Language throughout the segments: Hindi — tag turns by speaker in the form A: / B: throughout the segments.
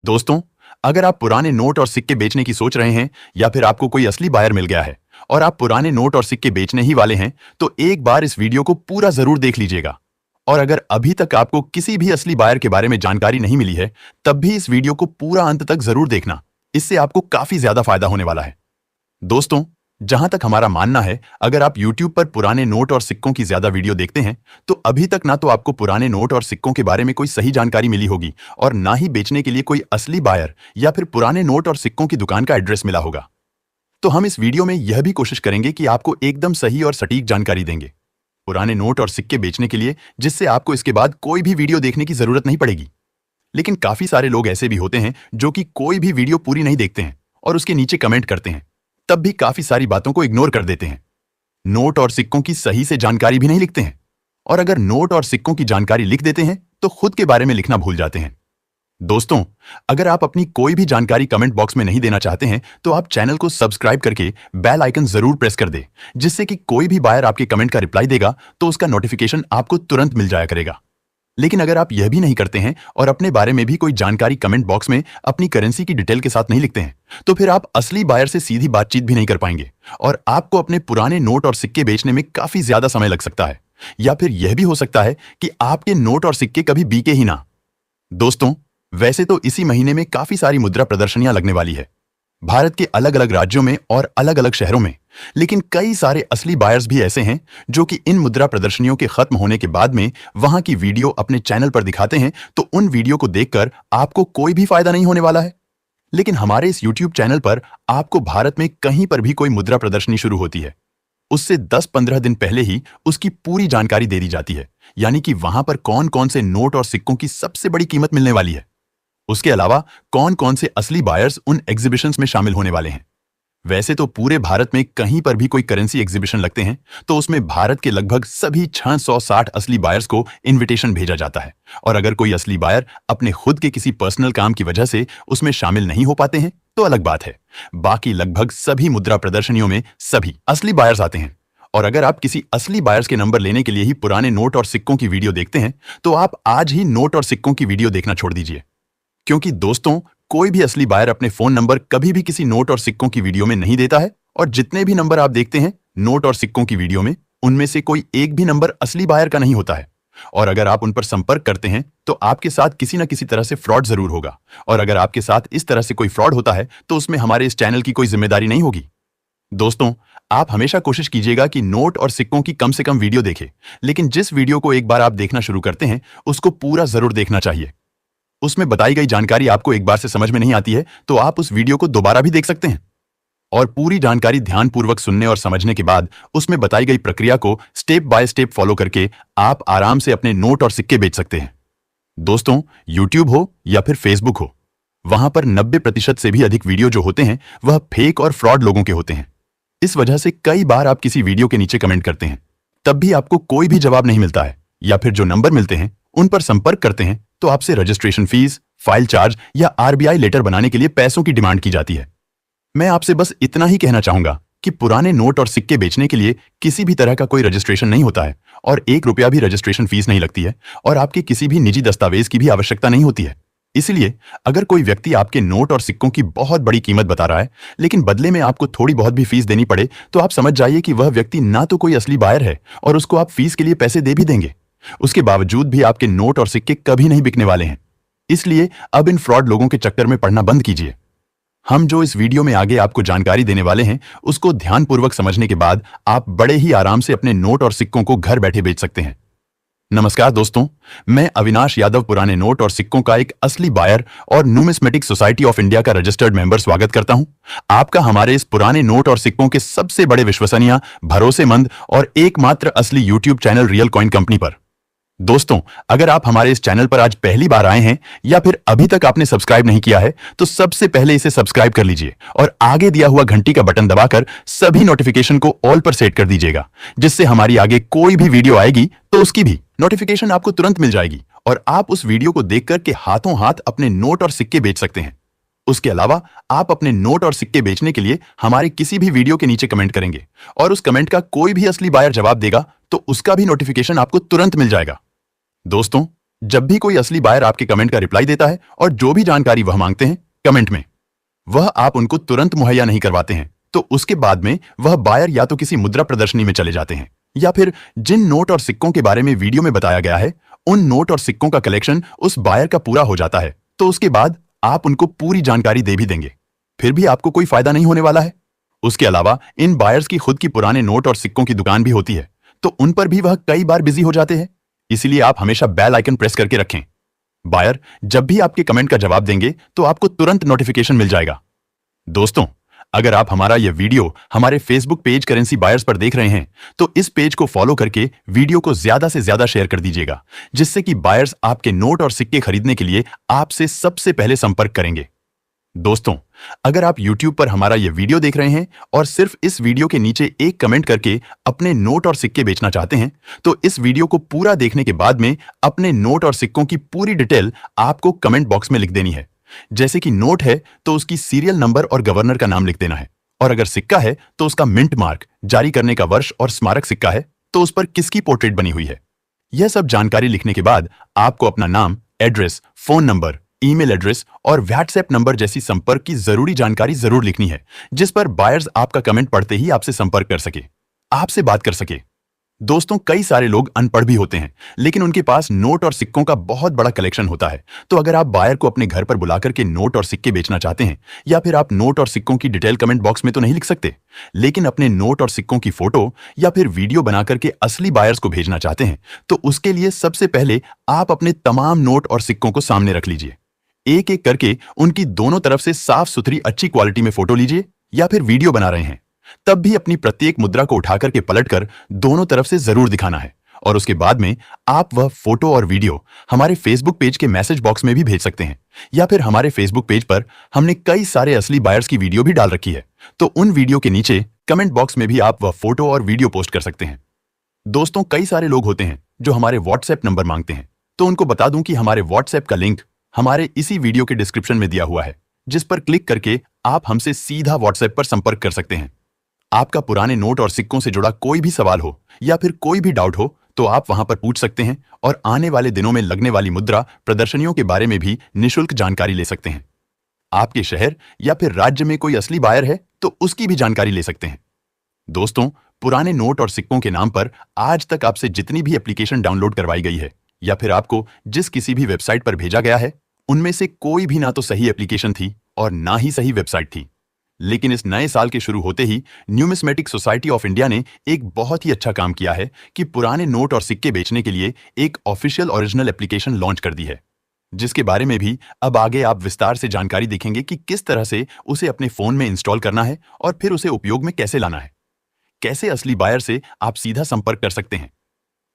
A: दोस्तों, अगर आप पुराने नोट और सिक्के बेचने की सोच रहे हैं या फिर आपको कोई असली बायर मिल गया है और आप पुराने नोट और सिक्के बेचने ही वाले हैं, तो एक बार इस वीडियो को पूरा जरूर देख लीजिएगा। और अगर अभी तक आपको किसी भी असली बायर के बारे में जानकारी नहीं मिली है, तब भी इस वीडियो को पूरा अंत तक जरूर देखना। इससे आपको काफी ज्यादा फायदा होने वाला है। दोस्तों, जहां तक हमारा मानना है, अगर आप YouTube पर पुराने नोट और सिक्कों की ज्यादा वीडियो देखते हैं, तो अभी तक ना तो आपको पुराने नोट और सिक्कों के बारे में कोई सही जानकारी मिली होगी और ना ही बेचने के लिए कोई असली बायर या फिर पुराने नोट और सिक्कों की दुकान का एड्रेस मिला होगा। तो हम इस वीडियो में यह भी कोशिश करेंगे कि आपको एकदम सही और सटीक जानकारी देंगे पुराने नोट और सिक्के बेचने के लिए, जिससे आपको इसके बाद कोई भी वीडियो देखने की जरूरत नहीं पड़ेगी। लेकिन काफी सारे लोग ऐसे भी होते हैं जो कि कोई भी वीडियो पूरी नहीं देखते हैं और उसके नीचे कमेंट करते हैं, तब भी काफी सारी बातों को इग्नोर कर देते हैं। नोट और सिक्कों की सही से जानकारी भी नहीं लिखते हैं, और अगर नोट और सिक्कों की जानकारी लिख देते हैं तो खुद के बारे में लिखना भूल जाते हैं। दोस्तों, अगर आप अपनी कोई भी जानकारी कमेंट बॉक्स में नहीं देना चाहते हैं, तो आप चैनल को सब्सक्राइब करके बेल आइकन जरूर प्रेस कर दे, जिससे कि कोई भी बायर आपके कमेंट का रिप्लाई देगा तो उसका नोटिफिकेशन आपको तुरंत मिल जाया करेगा। लेकिन अगर आप यह भी नहीं करते हैं और अपने बारे में भी कोई जानकारी कमेंट बॉक्स में अपनी करेंसी की डिटेल के साथ नहीं लिखते हैं, तो फिर आप असली बायर से सीधी बातचीत भी नहीं कर पाएंगे और आपको अपने पुराने नोट और सिक्के बेचने में काफी ज्यादा समय लग सकता है, या फिर यह भी हो सकता है कि आपके नोट और सिक्के कभी बिके ही ना। दोस्तों, वैसे तो इसी महीने में काफी सारी मुद्रा प्रदर्शनियां लगने वाली है, भारत के अलग अलग राज्यों में और अलग अलग शहरों में। लेकिन कई सारे असली बायर्स भी ऐसे हैं जो कि इन मुद्रा प्रदर्शनियों के खत्म होने के बाद में वहां की वीडियो अपने चैनल पर दिखाते हैं, तो उन वीडियो को देखकर आपको कोई भी फायदा नहीं होने वाला है। लेकिन हमारे इस YouTube चैनल पर आपको भारत में कहीं पर भी कोई मुद्रा प्रदर्शनी शुरू होती है, उससे 10-15 दिन पहले ही उसकी पूरी जानकारी दे दी जाती है, यानी कि वहां पर कौन कौन से नोट और सिक्कों की सबसे बड़ी कीमत मिलने वाली है। उसके अलावा कौन कौन से असली बायर्स उन एग्जीबिशंस में शामिल होने वाले हैं। वैसे तो पूरे भारत में कहीं पर भी कोई करेंसी एग्जीबिशन लगते हैं तो उसमें भारत के लगभग सभी 660 असली बायर्स को इनविटेशन भेजा जाता है, और अगर कोई असली बायर अपने खुद के किसी पर्सनल काम की वजह से उसमें शामिल नहीं हो पाते हैं तो अलग बात है। बाकी लगभग सभी मुद्रा प्रदर्शनियों में सभी असली बायर्स आते हैं। और अगर आप किसी असली बायर्स के नंबर लेने के लिए ही पुराने नोट और सिक्कों की वीडियो देखते हैं, तो आप आज ही नोट और सिक्कों की वीडियो देखना छोड़ दीजिए, क्योंकि दोस्तों, कोई भी असली बायर अपने फोन नंबर कभी भी किसी नोट और सिक्कों की वीडियो में नहीं देता है, और जितने भी नंबर आप देखते हैं नोट और सिक्कों की वीडियो में, उनमें से कोई एक भी नंबर असली बायर का नहीं होता है। और अगर आप उन पर संपर्क करते हैं तो आपके साथ किसी न किसी तरह से फ्रॉड जरूर होगा, और अगर आपके साथ इस तरह से कोई फ्रॉड होता है तो उसमें हमारे इस चैनल की कोई जिम्मेदारी नहीं होगी। दोस्तों, आप हमेशा कोशिश कीजिएगा कि नोट और सिक्कों की कम से कम वीडियो देखें, लेकिन जिस वीडियो को एक बार आप देखना शुरू करते हैं उसको पूरा जरूर देखना चाहिए। उसमें बताई गई जानकारी आपको एक बार से समझ में नहीं आती है तो आप उस वीडियो को दोबारा भी देख सकते हैं, और पूरी जानकारी ध्यानपूर्वक सुनने और समझने के बाद उसमें बताई गई प्रक्रिया को स्टेप बाय स्टेप फॉलो करके आप आराम से अपने नोट और सिक्के बेच सकते हैं। दोस्तों, YouTube हो या फिर Facebook हो, वहां पर 90% से भी अधिक वीडियो जो होते हैं वह फेक और फ्रॉड लोगों के होते हैं। इस वजह से कई बार आप किसी वीडियो के नीचे कमेंट करते हैं, तब भी आपको कोई भी जवाब नहीं मिलता है, या फिर जो नंबर मिलते हैं उन पर संपर्क करते हैं तो आपसे रजिस्ट्रेशन फीस, फाइल चार्ज या RBI लेटर बनाने के लिए पैसों की डिमांड की जाती है। मैं आपसे बस इतना ही कहना चाहूंगा कि पुराने नोट और सिक्के बेचने के लिए किसी भी तरह का कोई रजिस्ट्रेशन नहीं होता है, और 1 रुपया भी रजिस्ट्रेशन फीस नहीं लगती है, और आपके किसी भी निजी दस्तावेज की भी आवश्यकता नहीं होती है। इसलिए अगर कोई व्यक्ति आपके नोट और सिक्कों की बहुत बड़ी कीमत बता रहा है, लेकिन बदले में आपको थोड़ी बहुत भी फीस देनी पड़े, तो आप समझ जाइए कि वह व्यक्ति ना तो कोई असली बायर है और उसको आप फीस के लिए पैसे दे भी देंगे, उसके बावजूद भी आपके नोट और सिक्के कभी नहीं बिकने वाले हैं। इसलिए अब इन फ्रॉड लोगों के चक्कर में पड़ना बंद कीजिए। हम जो इस वीडियो में आगे आपको जानकारी देने वाले हैं उसको ध्यानपूर्वक समझने के बाद आप बड़े ही आराम से अपने नोट और सिक्कों को घर बैठे बेच सकते हैं। नमस्कार दोस्तों, मैं अविनाश यादव पुराने नोट और सिक्कों का एक असली बायर और न्यूमिस्मेटिक सोसाइटी ऑफ इंडिया का रजिस्टर्ड मेंबर स्वागत करता हूं आपका हमारे इस पुराने नोट और सिक्कों के सबसे बड़े विश्वसनीय, भरोसेमंद और एकमात्र असली YouTube channel real coin company पर। दोस्तों, अगर आप हमारे इस चैनल पर आज पहली बार आए हैं या फिर अभी तक आपने सब्सक्राइब नहीं किया है, तो सबसे पहले इसे सब्सक्राइब कर लीजिए और आगे दिया हुआ घंटी का बटन दबाकर सभी नोटिफिकेशन को ऑल पर सेट कर दीजिएगा, जिससे हमारी आगे कोई भी वीडियो आएगी तो उसकी भी नोटिफिकेशन आपको तुरंत मिल जाएगी और आप उस वीडियो को देखकर के हाथों हाथ अपने नोट और सिक्के बेच सकते हैं। उसके अलावा आप अपने नोट और सिक्के बेचने के लिए हमारे किसी भी वीडियो के नीचे कमेंट करेंगे और उस कमेंट का कोई भी असली बायर जवाब देगा तो उसका भी नोटिफिकेशन आपको तुरंत मिल जाएगा। दोस्तों, जब भी कोई असली बायर आपके कमेंट का रिप्लाई देता है और जो भी जानकारी वह मांगते हैं कमेंट में, वह आप उनको तुरंत मुहैया नहीं करवाते हैं, तो उसके बाद में वह बायर या तो किसी मुद्रा प्रदर्शनी में चले जाते हैं या फिर जिन नोट और सिक्कों के बारे में वीडियो में बताया गया है उन नोट और सिक्कों का कलेक्शन उस बायर का पूरा हो जाता है, तो उसके बाद आप उनको पूरी जानकारी दे भी देंगे, फिर भी आपको कोई फायदा नहीं होने वाला है। उसके अलावा इन बायर्स की खुद की पुराने नोट और सिक्कों की दुकान भी होती है, तो उन पर भी वह कई बार बिजी हो जाते हैं। इसीलिए आप हमेशा बेल आइकन प्रेस करके रखें। बायर जब भी आपके कमेंट का जवाब देंगे तो आपको तुरंत नोटिफिकेशन मिल जाएगा। दोस्तों, अगर आप हमारा यह वीडियो हमारे फेसबुक पेज करेंसी बायर्स पर देख रहे हैं तो इस पेज को फॉलो करके वीडियो को ज्यादा से ज्यादा शेयर कर दीजिएगा, जिससे कि बायर्स आपके नोट और सिक्के खरीदने के लिए आपसे सबसे पहले संपर्क करेंगे। दोस्तों, अगर आप YouTube पर हमारा यह वीडियो देख रहे हैं और सिर्फ इस वीडियो के नीचे एक कमेंट करके अपने नोट और सिक्के बेचना चाहते हैं, तो इस वीडियो को पूरा देखने के बाद में अपने नोट और सिक्कों की पूरी डिटेल आपको कमेंट बॉक्स में लिख देनी है। जैसे कि नोट है तो उसकी सीरियल नंबर और गवर्नर का नाम लिख देना है, और अगर सिक्का है तो उसका मिंट मार्क, जारी करने का वर्ष, और स्मारक सिक्का है तो उस पर किसकी पोर्ट्रेट बनी हुई है। यह सब जानकारी लिखने के बाद आपको अपना नाम, address, phone number, email address और व्हाट्सएप नंबर जैसी संपर्क की जरूरी जानकारी जरूर लिखनी है, जिस पर बायर्स आपका कमेंट पढ़ते ही आपसे संपर्क कर सके, आपसे बात कर सके। दोस्तों, कई सारे लोग अनपढ़ भी होते हैं, लेकिन उनके पास नोट और सिक्कों का बहुत बड़ा कलेक्शन होता है। तो अगर आप बायर को अपने घर पर बुलाकर के नोट और सिक्के बेचना चाहते हैं, या फिर आप नोट और सिक्कों की डिटेल कमेंट बॉक्स में तो नहीं लिख सकते, लेकिन अपने नोट और सिक्कों की फोटो या फिर वीडियो बनाकर के असली बायर्स को भेजना चाहते हैं, तो उसके लिए सबसे पहले आप अपने तमाम नोट और सिक्कों को सामने रख लीजिए। एक एक करके उनकी दोनों तरफ से साफ सुथरी अच्छी क्वालिटी में फोटो लीजिए, या फिर वीडियो बना रहे हैं तब भी अपनी प्रत्येक मुद्रा को उठाकर के पलटकर दोनों तरफ से जरूर दिखाना है, और उसके बाद में आप वह फोटो और वीडियो हमारे फेसबुक पेज के मैसेज बॉक्स में भी भेज सकते हैं, या फिर हमारे फेसबुक पेज पर हमने कई सारे असली बायर्स की वीडियो भी डाल रखी है, तो उन वीडियो के नीचे कमेंट बॉक्स में भी आप वह फोटो और वीडियो पोस्ट कर सकते हैं। दोस्तों, कई सारे लोग होते हैं जो हमारे व्हाट्सएप नंबर मांगते हैं, तो उनको बता दूं कि हमारे व्हाट्सएप का लिंक हमारे इसी वीडियो के डिस्क्रिप्शन में दिया हुआ है, जिस पर क्लिक करके आप हमसे सीधा व्हाट्सएप पर संपर्क कर सकते हैं। आपका पुराने नोट और सिक्कों से जुड़ा कोई भी सवाल हो या फिर कोई भी डाउट हो तो आप वहां पर पूछ सकते हैं, और आने वाले दिनों में लगने वाली मुद्रा प्रदर्शनियों के बारे में भी निशुल्क जानकारी ले सकते हैं। आपके शहर या फिर राज्य में कोई असली बायर है तो उसकी भी जानकारी ले सकते हैं। दोस्तों, पुराने नोट और सिक्कों के नाम पर आज तक आपसे जितनी भी एप्लीकेशन डाउनलोड करवाई गई है या फिर आपको जिस किसी भी वेबसाइट पर भेजा गया है, उनमें से कोई भी ना तो सही एप्लीकेशन थी और ना ही सही वेबसाइट थी। लेकिन इस नए साल के शुरू होते ही न्यूमिस्मेटिक सोसाइटी ऑफ इंडिया ने एक बहुत ही अच्छा काम किया है कि पुराने नोट और सिक्के बेचने के लिए एक ऑफिशियल ओरिजिनल एप्लीकेशन लॉन्च कर दी है, जिसके बारे में भी अब आगे आप विस्तार से जानकारी देखेंगे कि किस तरह से उसे अपने फोन में इंस्टॉल करना है और फिर उसे उपयोग में कैसे लाना है, कैसे असली बायर से आप सीधा संपर्क कर सकते हैं।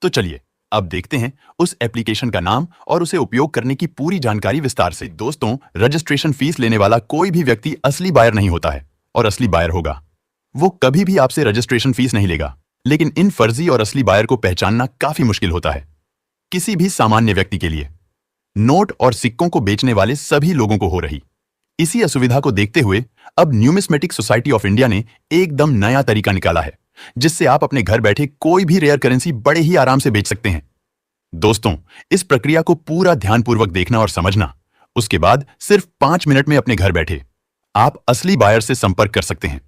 A: तो चलिए अब देखते हैं उस एप्लीकेशन का नाम और उसे उपयोग करने की पूरी जानकारी विस्तार से। दोस्तों, रजिस्ट्रेशन फीस लेने वाला कोई भी व्यक्ति असली बायर नहीं होता है, और असली बायर होगा वो कभी भी आपसे रजिस्ट्रेशन फीस नहीं लेगा। लेकिन इन फर्जी और असली बायर को पहचानना काफी मुश्किल होता है किसी भी सामान्य व्यक्ति के लिए। नोट और सिक्कों को बेचने वाले सभी लोगों को हो रही इसी असुविधा को देखते हुए अब न्यूमिस्मेटिक सोसाइटी ऑफ इंडिया ने एकदम नया तरीका निकाला है, जिससे आप अपने घर बैठे कोई भी रेयर करेंसी बड़े ही आराम से बेच सकते हैं। दोस्तों, इस प्रक्रिया को पूरा ध्यानपूर्वक देखना और समझना, उसके बाद सिर्फ 5 मिनट में अपने घर बैठे आप असली बायर से संपर्क कर सकते हैं।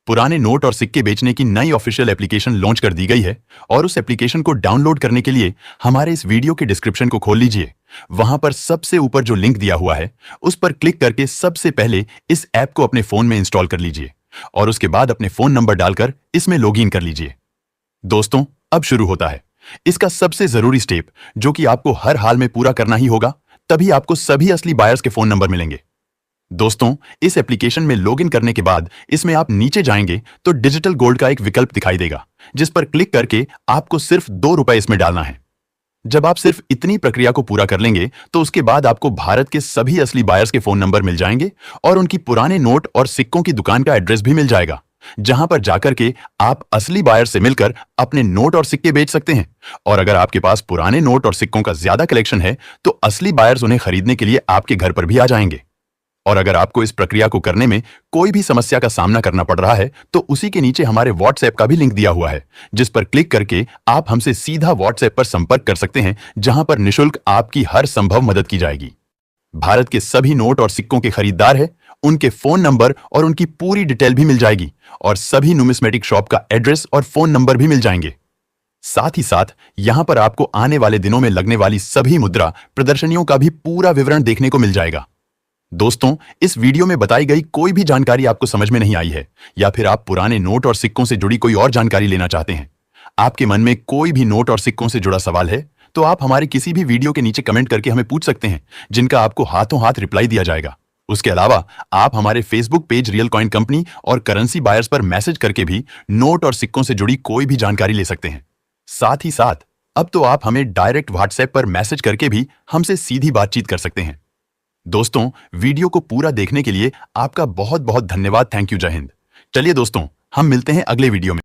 A: पुराने नोट और सिक्के बेचने की नई ऑफिशियल एप्लीकेशन लॉन्च कर दी गई है, और उस एप्लीकेशन को डाउनलोड करने के लिए हमारे इस वीडियो के डिस्क्रिप्शन को खोल लीजिए। वहां पर सबसे ऊपर जो लिंक दिया हुआ है उस पर क्लिक करके सबसे पहले इस ऐप को अपने फोन में इंस्टॉल कर लीजिए, और उसके बाद अपने फोन नंबर डालकर इसमें लॉगिन कर लीजिए। दोस्तों, अब शुरू होता है इसका सबसे जरूरी स्टेप, जो कि आपको हर हाल में पूरा करना ही होगा, तभी आपको सभी असली बायर्स के फोन नंबर मिलेंगे। दोस्तों, इस एप्लीकेशन में लॉगिन करने के बाद इसमें आप नीचे जाएंगे तो डिजिटल गोल्ड का एक विकल्प दिखाई देगा, जिस पर क्लिक करके आपको सिर्फ 2 रुपए इसमें डालना है। जब आप सिर्फ इतनी प्रक्रिया को पूरा कर लेंगे तो उसके बाद आपको भारत के सभी असली बायर्स के फोन नंबर मिल जाएंगे, और उनकी पुराने नोट और सिक्कों की दुकान का एड्रेस भी मिल जाएगा, जहां पर जाकर के आप असली बायर से मिलकर अपने नोट और सिक्के बेच सकते हैं। और अगर आपके पास पुराने नोट और सिक्कों का ज्यादा कलेक्शन है तो असली बायर्स उन्हें खरीदने के लिए आपके घर पर भी आ जाएंगे। और अगर आपको इस प्रक्रिया को करने में कोई भी समस्या का सामना करना पड़ रहा है तो उसी के नीचे हमारे व्हाट्सएप का भी लिंक दिया हुआ है, जिस पर क्लिक करके आप हमसे सीधा व्हाट्सएप पर संपर्क कर सकते हैं, जहां पर निशुल्क आपकी हर संभव मदद की जाएगी। भारत के सभी नोट और सिक्कों के खरीदार हैं, उनके फोन नंबर और उनकी पूरी डिटेल भी मिल जाएगी और सभी नुमिस्मेटिक शॉप का एड्रेस और फोन नंबर भी मिल जाएंगे। साथ ही साथ यहां पर आपको आने वाले दिनों में लगने वाली सभी मुद्रा प्रदर्शनियों का भी पूरा विवरण देखने को मिल जाएगा। दोस्तों, इस वीडियो में बताई गई कोई भी जानकारी आपको समझ में नहीं आई है या फिर आप पुराने नोट और सिक्कों से जुड़ी कोई और जानकारी लेना चाहते हैं, आपके मन में कोई भी नोट और सिक्कों से जुड़ा सवाल है, तो आप हमारे किसी भी वीडियो के नीचे कमेंट करके हमें पूछ सकते हैं, जिनका आपको हाथों हाथ रिप्लाई दिया जाएगा। उसके अलावा आप हमारे Facebook page real coin company और करेंसी बायर्स पर मैसेज करके भी नोट और सिक्कों से जुड़ी कोई भी जानकारी ले सकते हैं। साथ ही साथ अब तो आप हमें डायरेक्ट व्हाट्सएप पर मैसेज करके भी हमसे सीधी बातचीत कर सकते हैं। दोस्तों, वीडियो को पूरा देखने के लिए आपका बहुत बहुत धन्यवाद। Thank you. जय हिंद। चलिए दोस्तों, हम मिलते हैं अगले वीडियो में।